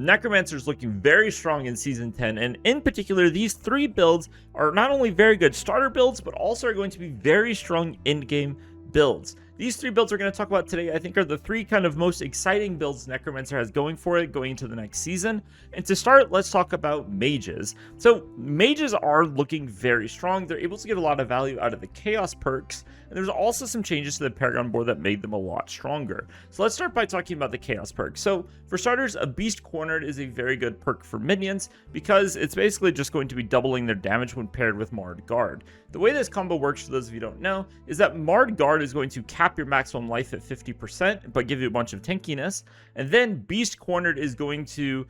Necromancer is looking very strong in Season 10, and in particular, these 3 builds are not only very good starter builds, but also are going to be very strong in-game builds. These 3 builds we're going to talk about today, I think, are the 3 kind of most exciting builds Necromancer has going for it going into the next season. And to start, let's talk about mages. So mages are looking very strong. They're able to get a lot of value out of the chaos perks, and there's also some changes to the Paragon board that made them a lot stronger. So let's start by talking about the chaos perks. So for starters, a Beast Cornered is a very good perk for minions because it's basically just going to be doubling their damage when paired with Marred Guard. The way this combo works, for those of you who don't know, is that Marred Guard is going to cap your maximum life at 50%, but give you a bunch of tankiness. And then Beast Cornered is going to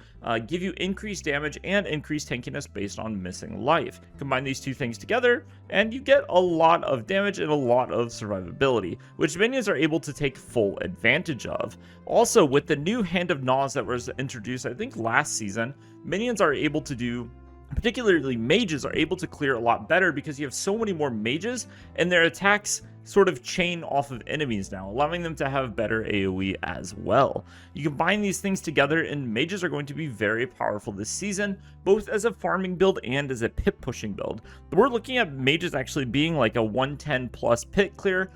give you increased damage and increased tankiness based on missing life. Combine these 2 things together, and you get a lot of damage and a lot of survivability, which minions are able to take full advantage of. Also, with the new Hand of Naws that was introduced, I think last season, minions are able to do, particularly mages, are able to clear a lot better because you have so many more mages and their attacks sort of chain off of enemies now, allowing them to have better AoE as well. You combine these things together and mages are going to be very powerful this season, both as a farming build and as a pit pushing build. We're looking at mages actually being like a 110 plus pit clear,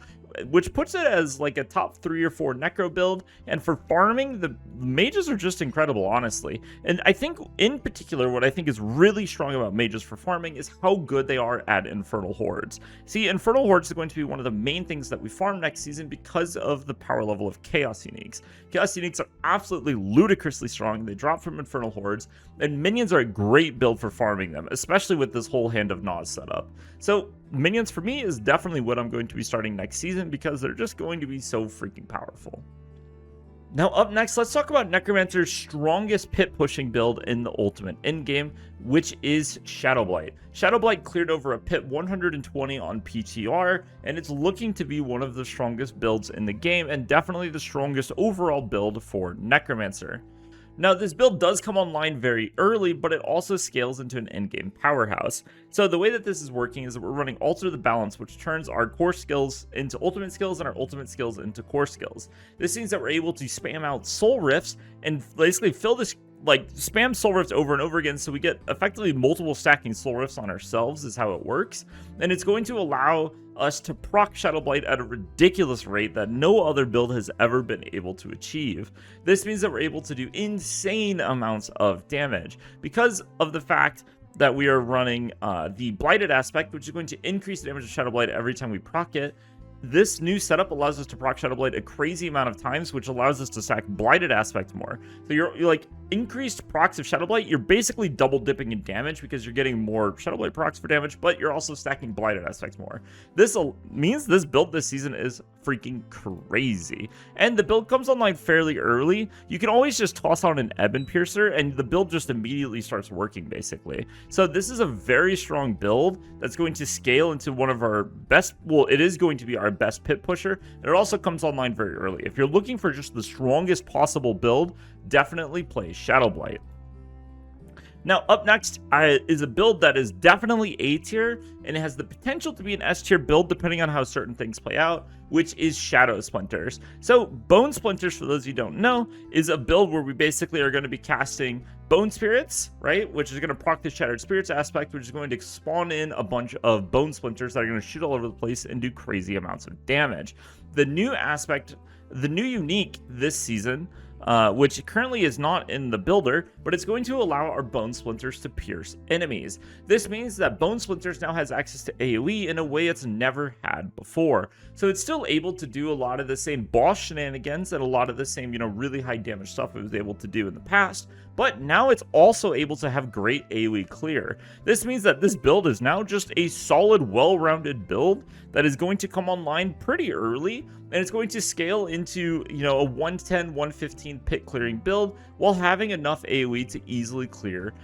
which puts it as like a top 3 or 4 necro build. And for farming, the mages are just incredible, honestly. And I think in particular, what I think is really strong about mages for farming is how good they are at Infernal Hordes. See, Infernal Hordes is going to be one of the main things that we farm next season because of the power level of Chaos Uniques. Chaos Uniques are absolutely ludicrously strong. They drop from Infernal Hordes, and minions are a great build for farming them, especially with this whole Hand of Naws setup. So minions for me is definitely what I'm going to be starting next season because they're just going to be so freaking powerful. Now up next, let's talk about Necromancer's strongest pit pushing build in the ultimate endgame, which is Shadow Blight. Shadow Blight cleared over a pit 120 on PTR, and it's looking to be one of the strongest builds in the game and definitely the strongest overall build for Necromancer. Now, this build does come online very early, but it also scales into an endgame powerhouse. So the way that this is working is that we're running Alter the Balance, which turns our core skills into ultimate skills and our ultimate skills into core skills. This means that we're able to spam out soul rifts and basically fill this, like, spam soul rifts over and over again, so we get effectively multiple stacking soul rifts on ourselves is how it works. And it's going to allow us to proc Shadow Blight at a ridiculous rate that no other build has ever been able to achieve. This means that we're able to do insane amounts of damage because of the fact that we are running the Blighted aspect, which is going to increase the damage of Shadow Blight every time we proc it. This new setup allows us to proc Shadow Blight a crazy amount of times, which allows us to stack Blighted aspect more. So you're like increased procs of Shadow Blight, you're basically double dipping in damage because you're getting more Shadow Blight procs for damage, but you're also stacking Blighted aspect more. This means this build this season is freaking crazy. And the build comes online fairly early. You can always just toss on an Ebon Piercer and the build just immediately starts working basically. So this is a very strong build that's going to scale into one of our best, well, it is going to be our best pit pusher, and it also comes online very early. If you're looking for just the strongest possible build, definitely play Shadow Blight. Now, up next is a build that is definitely A tier, and it has the potential to be an S tier build depending on how certain things play out, which is Shadow Splinters. So, Bone Splinters, for those of you who don't know, is a build where we basically are going to be casting Bone Spirits, right? Which is going to proc the Shattered Spirits aspect, which is going to spawn in a bunch of Bone Splinters that are going to shoot all over the place and do crazy amounts of damage. The new aspect, the new unique this season, which currently is not in the builder, but it's going to allow our Bone Splinters to pierce enemies. This means that Bone Splinters now has access to AoE in a way it's never had before. So it's still able to do a lot of the same boss shenanigans and a lot of the same, really high damage stuff it was able to do in the past, but now it's also able to have great AoE clear. This means that this build is now just a solid, well-rounded build that is going to come online pretty early, and it's going to scale into, a 110, 115 pit clearing build while having enough AoE to easily clear,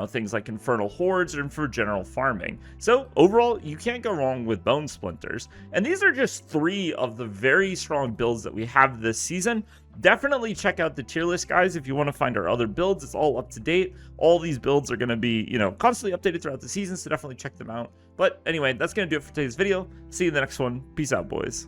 things like Infernal Hordes and for general farming. So overall, you can't go wrong with Bone Splinters. And these are just 3 of the very strong builds that we have this season. Definitely check out the tier list, guys, if you want to find our other builds. It's all up to date. All these builds are going to be, constantly updated throughout the season, so definitely check them out. But anyway, that's going to do it for today's video. See you in the next one. Peace out, boys.